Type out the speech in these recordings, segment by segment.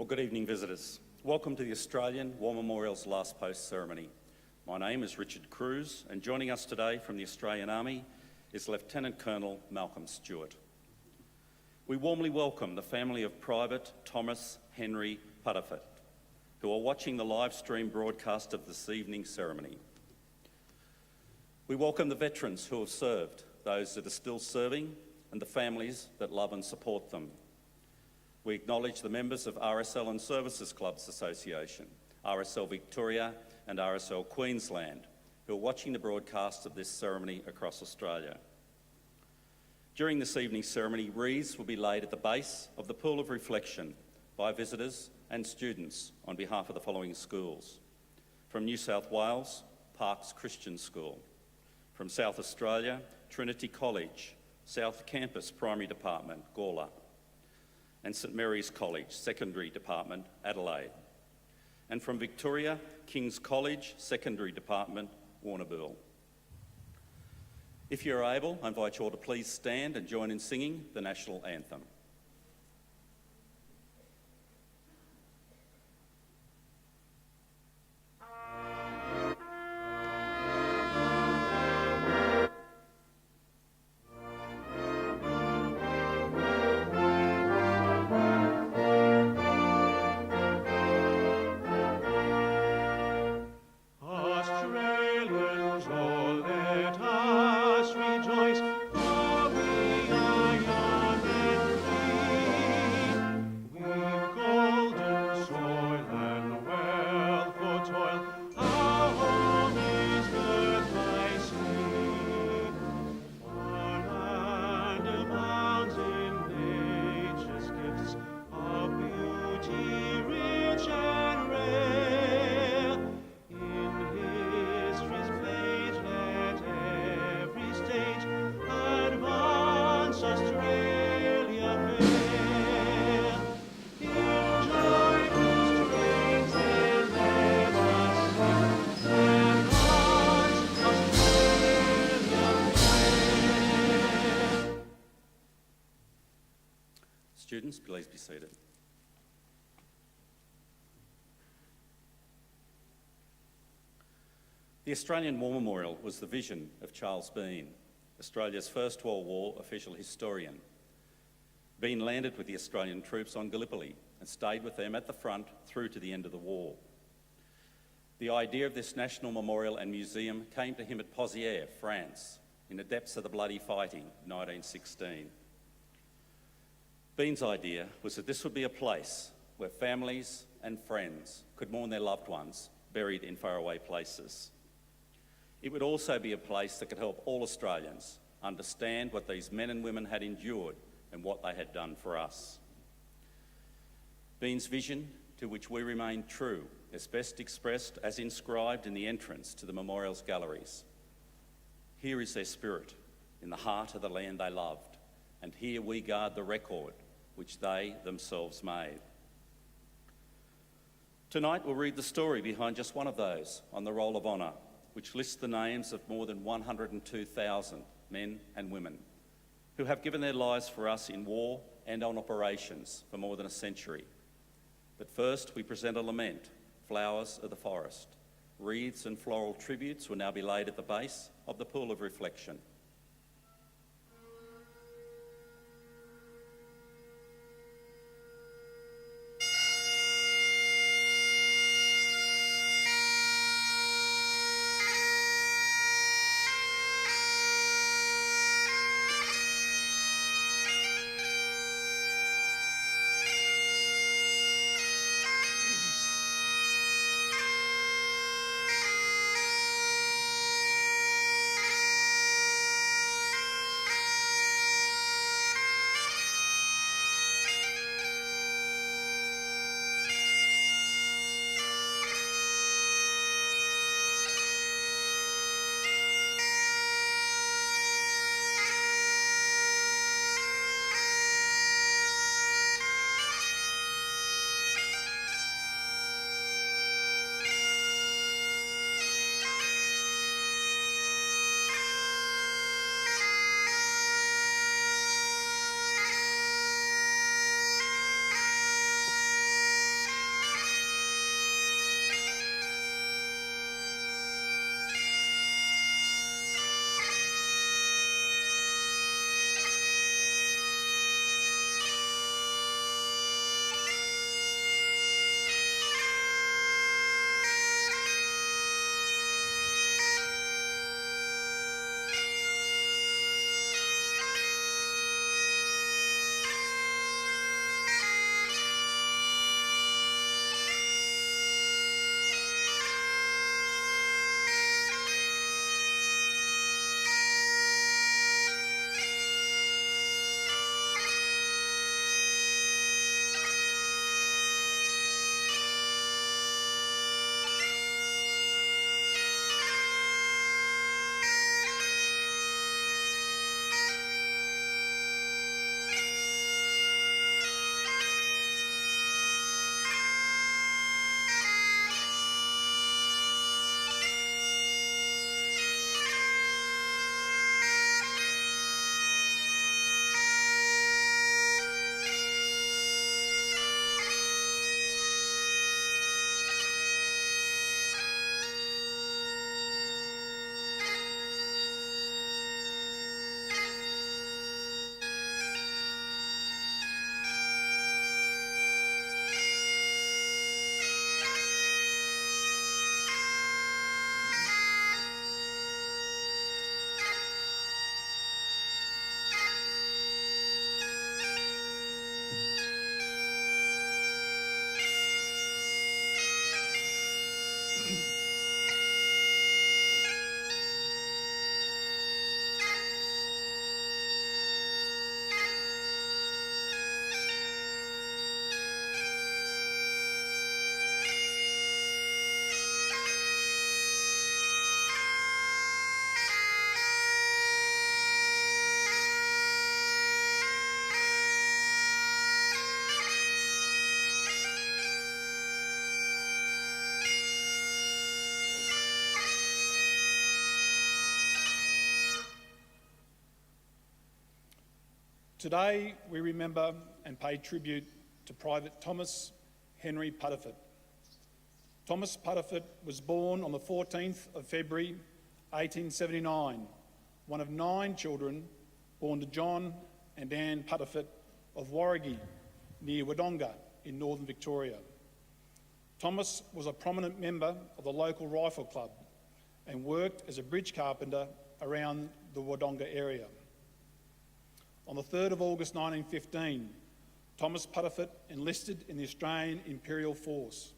Well, good evening, visitors. Welcome to the Australian War Memorial's Last Post ceremony. My name is Richard Cruz, and joining us today from the Australian Army is Lieutenant Colonel Malcolm Stewart. We warmly welcome the family of Private Thomas Henry Puddephatt, who are watching the live stream broadcast of this evening's ceremony. We welcome the veterans who have served, those that are still serving, and the families that love and support them. We acknowledge the members of RSL and Services Clubs Association, RSL Victoria and RSL Queensland, who are watching the broadcast of this ceremony across Australia. During this evening's ceremony, wreaths will be laid at the base of the Pool of Reflection by visitors and students on behalf of the following schools. From New South Wales, Parks Christian School. From South Australia, Trinity College, South Campus Primary Department, Gawler, and St Mary's College, Secondary Department, Adelaide. And from Victoria, King's College, Secondary Department, Warrnambool. If you're able, I invite you all to please stand and join in singing the National Anthem. Students, please be seated. The Australian War Memorial was the vision of Charles Bean, Australia's First World War official historian. Bean landed with the Australian troops on Gallipoli and stayed with them at the front through to the end of the war. The idea of this national memorial and museum came to him at Pozières, France, in the depths of the bloody fighting in 1916. Bean's idea was that this would be a place where families and friends could mourn their loved ones buried in faraway places. It would also be a place that could help all Australians understand what these men and women had endured and what they had done for us. Bean's vision, to which we remain true, is best expressed as inscribed in the entrance to the memorial's galleries. Here is their spirit, in the heart of the land they loved, and here we guard the record which they themselves made. Tonight we'll read the story behind just one of those on the Roll of Honour, which lists the names of more than 102,000 men and women who have given their lives for us in war and on operations for more than a century. But first we present a lament, Flowers of the Forest. Wreaths and floral tributes will now be laid at the base of the Pool of Reflection. Today, we remember and pay tribute to Private Thomas Henry Puddephatt. Thomas Puddephatt was born on the 14th of February 1879, one of 9 children born to John and Anne Puddephatt of Warragee, near Wodonga in northern Victoria. Thomas was a prominent member of the local rifle club and worked as a bridge carpenter around the Wodonga area. On the 3rd of August 1915, Thomas Puddephatt enlisted in the Australian Imperial Force.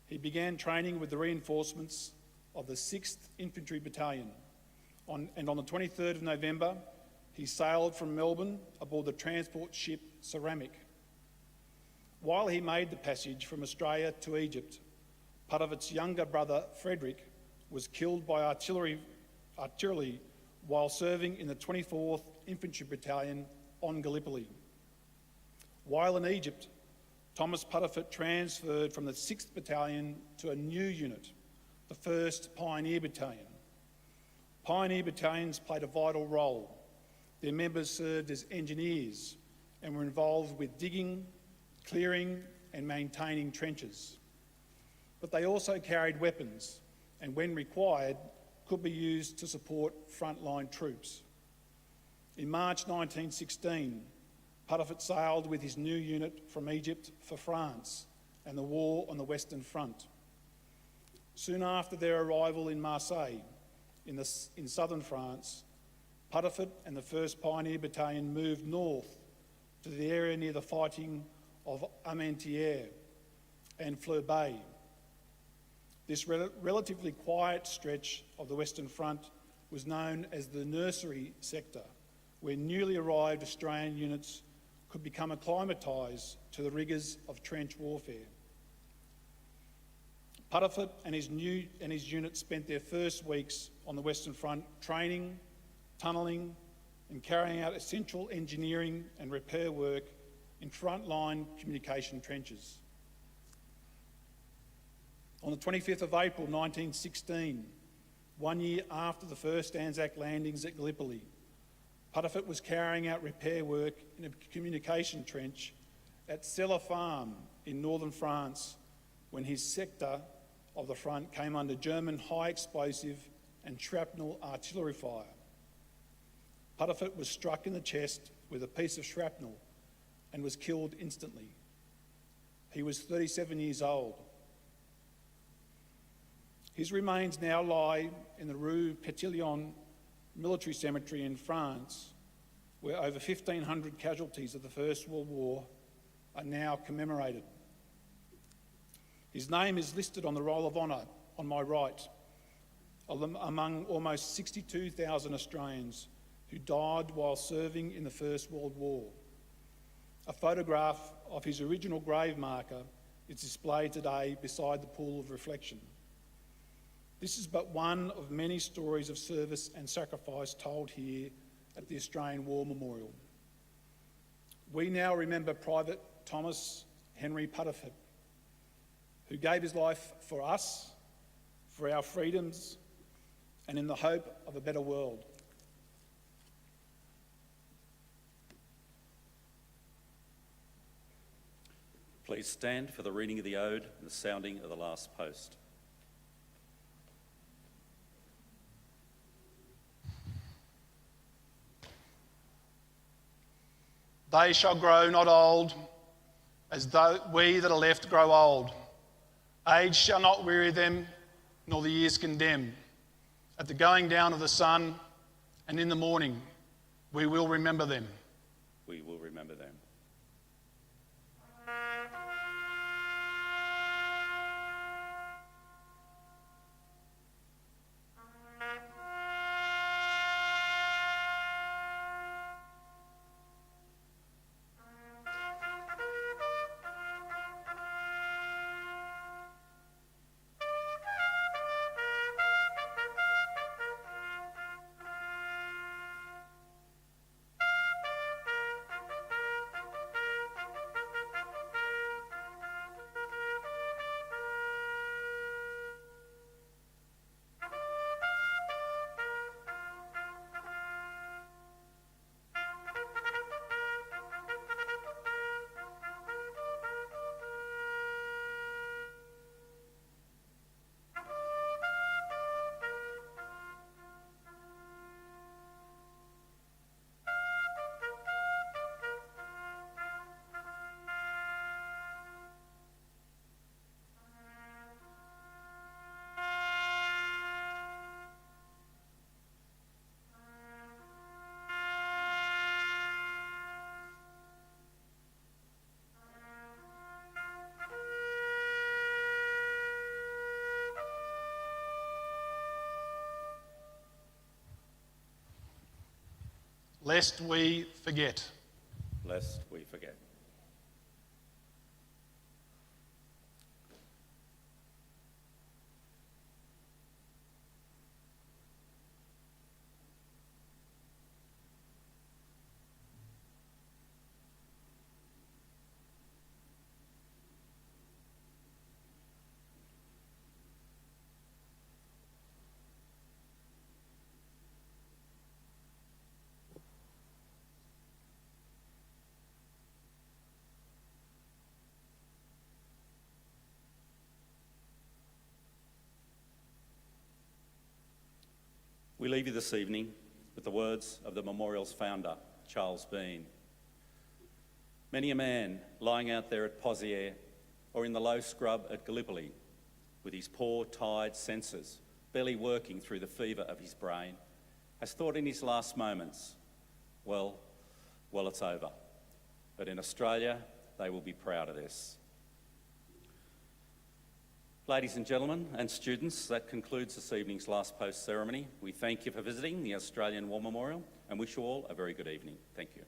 He began training with the reinforcements of the 6th Infantry Battalion, and on the 23rd of November, he sailed from Melbourne aboard the transport ship Ceramic. While he made the passage from Australia to Egypt, Puddephatt's younger brother, Frederick, was killed by artillery while serving in the 24th Infantry Battalion on Gallipoli. While in Egypt, Thomas Puddephatt transferred from the 6th Battalion to a new unit, the 1st Pioneer Battalion. Pioneer battalions played a vital role. Their members served as engineers and were involved with digging, clearing and maintaining trenches. But they also carried weapons and, when required, could be used to support frontline troops. In March 1916, Puddephatt sailed with his new unit from Egypt for France and the war on the Western Front. Soon after their arrival in Marseille, in southern France, Puddephatt and the 1st Pioneer Battalion moved north to the area near the fighting of Armentières and Fleur Bay. This relatively quiet stretch of the Western Front was known as the nursery sector, where newly arrived Australian units could become acclimatised to the rigours of trench warfare. Puddephatt and his unit spent their first weeks on the Western Front training, tunnelling and carrying out essential engineering and repair work in frontline communication trenches. On the 25th of April 1916, 1 year after the first Anzac landings at Gallipoli, Puddephatt was carrying out repair work in a communication trench at Celle Farm in northern France when his sector of the front came under German high explosive and shrapnel artillery fire. Puddephatt was struck in the chest with a piece of shrapnel and was killed instantly. He was 37 years old. His remains now lie in the Rue Petillon military cemetery in France, where over 1,500 casualties of the First World War are now commemorated. His name is listed on the Roll of Honour on my right, among almost 62,000 Australians who died while serving in the First World War. A photograph of his original grave marker is displayed today beside the pool of reflection. This is but one of many stories of service and sacrifice told here at the Australian War Memorial. We now remember Private Thomas Henry Puddephatt, who gave his life for us, for our freedoms, and in the hope of a better world. Please stand for the reading of the ode and the sounding of the last post. They shall grow not old, as though we that are left grow old. Age shall not weary them, nor the years condemn. At the going down of the sun and in the morning, we will remember them. We will remember them. lest we forget. Lest we forget. We leave you this evening with the words of the memorial's founder, Charles Bean. Many a man lying out there at Poziere or in the low scrub at Gallipoli, with his poor, tired senses barely working through the fever of his brain, has thought in his last moments, well, it's over. But in Australia, they will be proud of this. Ladies and gentlemen and students, that concludes this evening's last post ceremony. We thank you for visiting the Australian War Memorial and wish you all a very good evening. Thank you.